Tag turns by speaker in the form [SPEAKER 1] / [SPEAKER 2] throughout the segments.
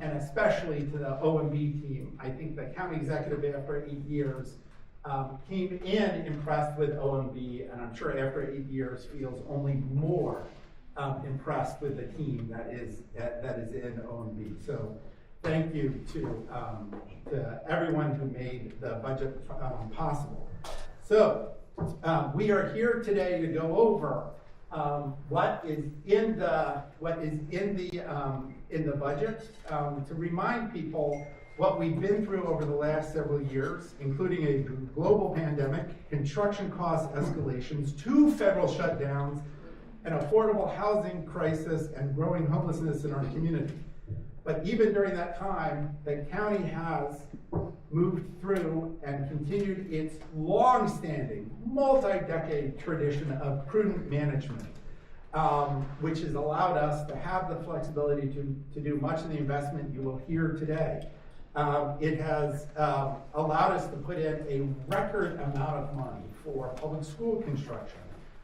[SPEAKER 1] and especially to the OMB team. I think the county executive, after 8 years, came in impressed with OMB, and I'm sure after 8 years feels only more impressed with the team that is in OMB. So thank you to everyone who made the budget possible. So we are here today to go over what is in the budget, to remind people what we've been through over the last several years, including a global pandemic, construction cost escalations, 2 federal shutdowns, an affordable housing crisis, and growing homelessness in our community. But even during that time, the county has moved through and continued its long-standing, multi-decade tradition of prudent management, which has allowed us to have the flexibility to do much of the investment you will hear today. It has allowed us to put in a record amount of money for public school construction.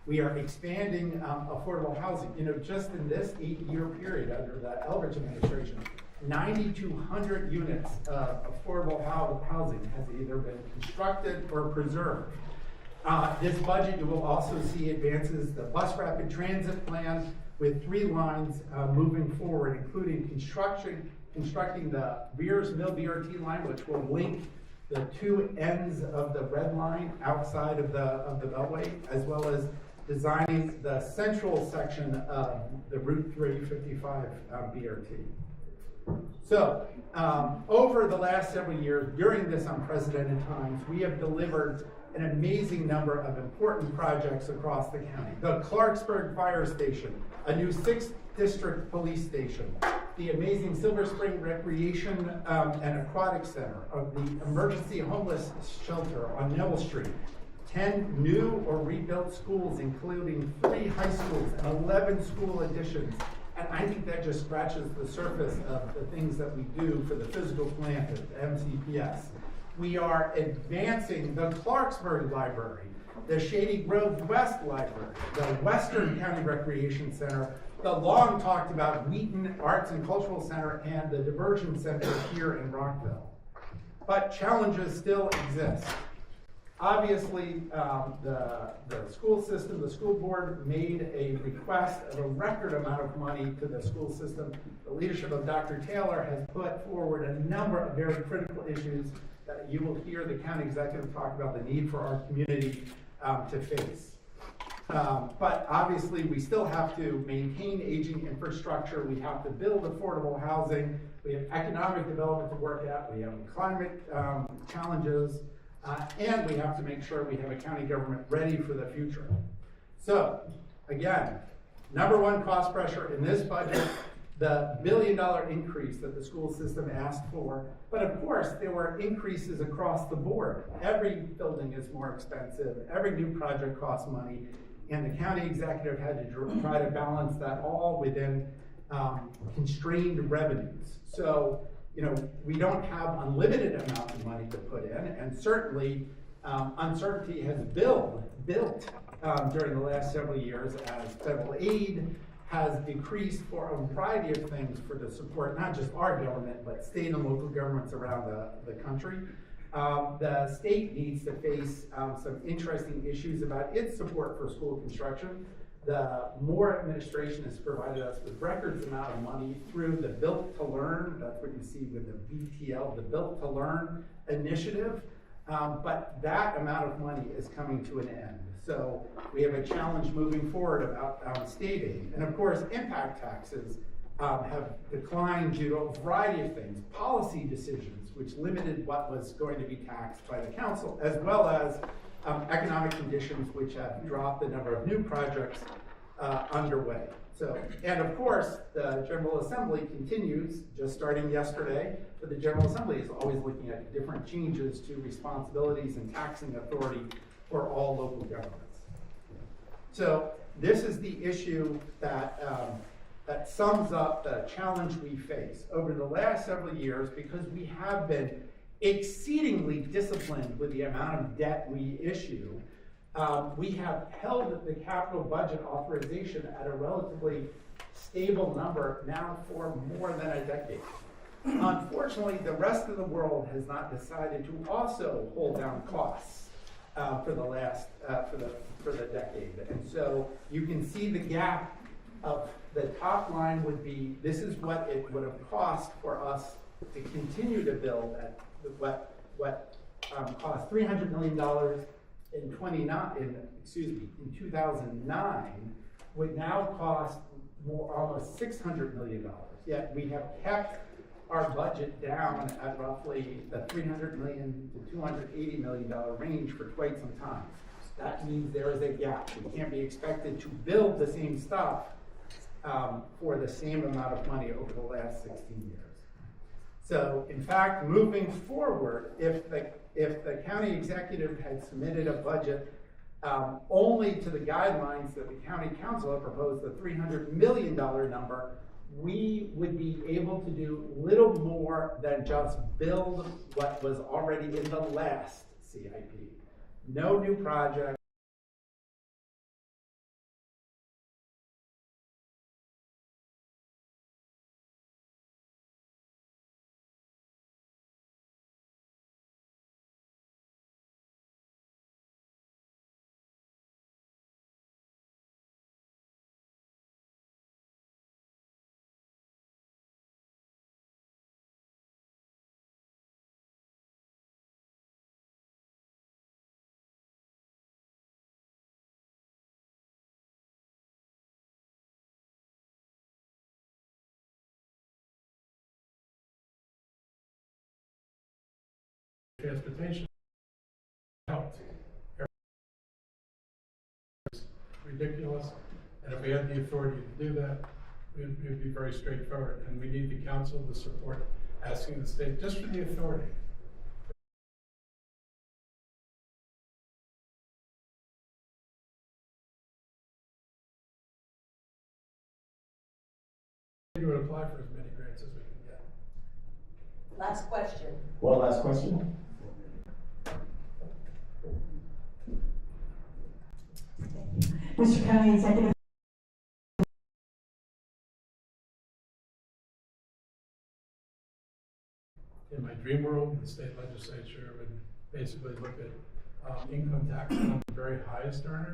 [SPEAKER 1] We are expanding affordable housing. You know, just in this 8-year period under the Eldridge administration, 9,200 units of affordable housing has either been constructed or preserved. This budget, you will also see advances the bus rapid transit plan with 3 lines moving forward, including constructing the Beers Mill BRT line, which will link the 2 ends of the red line outside of the Beltway, as well as designing the central section of the Route 355 BRT. So, over the last several years, during this unprecedented times, we have delivered an amazing number of important projects across the county. The Clarksburg Fire Station, a new 6th District Police Station, the amazing Silver Spring Recreation and Aquatic Center, of the Emergency Homeless Shelter on Neville Street, 10 new or rebuilt schools, including 3 high schools and 11 school additions. And I think that just scratches the surface of the things that we do for the physical plant at MCPS. We are advancing the Clarksburg Library, the Shady Grove West Library, the Western County Recreation Center, the long talked about Wheaton Arts and Cultural Center, and the Diversion Center here in Rockville. But challenges still exist. Obviously, the school system, the school board made a request of a record amount of money to the school system. The leadership of Dr. Taylor has put forward a number of very critical issues that you will hear the county executive talk about the need for our community to face. But obviously, we still have to maintain aging infrastructure. We have to build affordable housing. We have economic development to work at. We have climate challenges. And we have to make sure we have a county government ready for the future. So, again, number 1 cost pressure in this budget, the $1 billion increase that the school system asked for. But of course, there were increases across the board. Every building is more expensive. Every new project costs money. And the county executive had to try to balance that all within constrained revenues. So, you know, we don't have unlimited amounts of money to put in, and certainly uncertainty has built during the last several years as federal aid has decreased for a variety of things for the support, not just our government, but state and local governments around the country. The state needs to face some interesting issues about its support for school construction. The Moore administration has provided us with records amount of money through the Built to Learn. That's what you see with the BTL, the Built to Learn initiative. But that amount of money is coming to an end. So we have a challenge moving forward about state aid. And of course, impact taxes have declined due to a variety of things. Policy decisions, which limited what was going to be taxed by the council, as well as economic conditions which have dropped the number of new projects underway. So, and of course, the General Assembly continues, just starting yesterday, but the General Assembly is always looking at different changes to responsibilities and taxing authority for all local governments. So this is the issue that that sums up the challenge we face over the last several years, because we have been exceedingly disciplined with the amount of debt we issue. we have held the capital budget authorization at a relatively stable number now for more than a decade. Unfortunately, the rest of the world has not decided to also hold down costs for the decade. And so you can see the gap of the top line would be, this is what it would have cost for us to continue to build at what cost $300 million in 2009 would now cost almost $600 million. Yet we have kept our budget down at roughly the $300 million to $280 million range for quite some time. That means there is a gap. We can't be expected to build the same stuff for the same amount of money over the last 16 years. So, in fact, moving forward, if the county executive had submitted a budget only to the guidelines that the county council had proposed, the $300 million number, we would be able to do little more than just build what was already in the last CIP. No new project.
[SPEAKER 2] Transportation helped. It's ridiculous, and if we had the authority to do that, it would be very straightforward. And we need the council to support asking the state just for the authority. We would apply for as many grants as we can get.
[SPEAKER 3] Last question.
[SPEAKER 4] One last question.
[SPEAKER 5] Mr. County Executive.
[SPEAKER 2] In my dream world, the state legislature would basically look at income tax on the very highest earners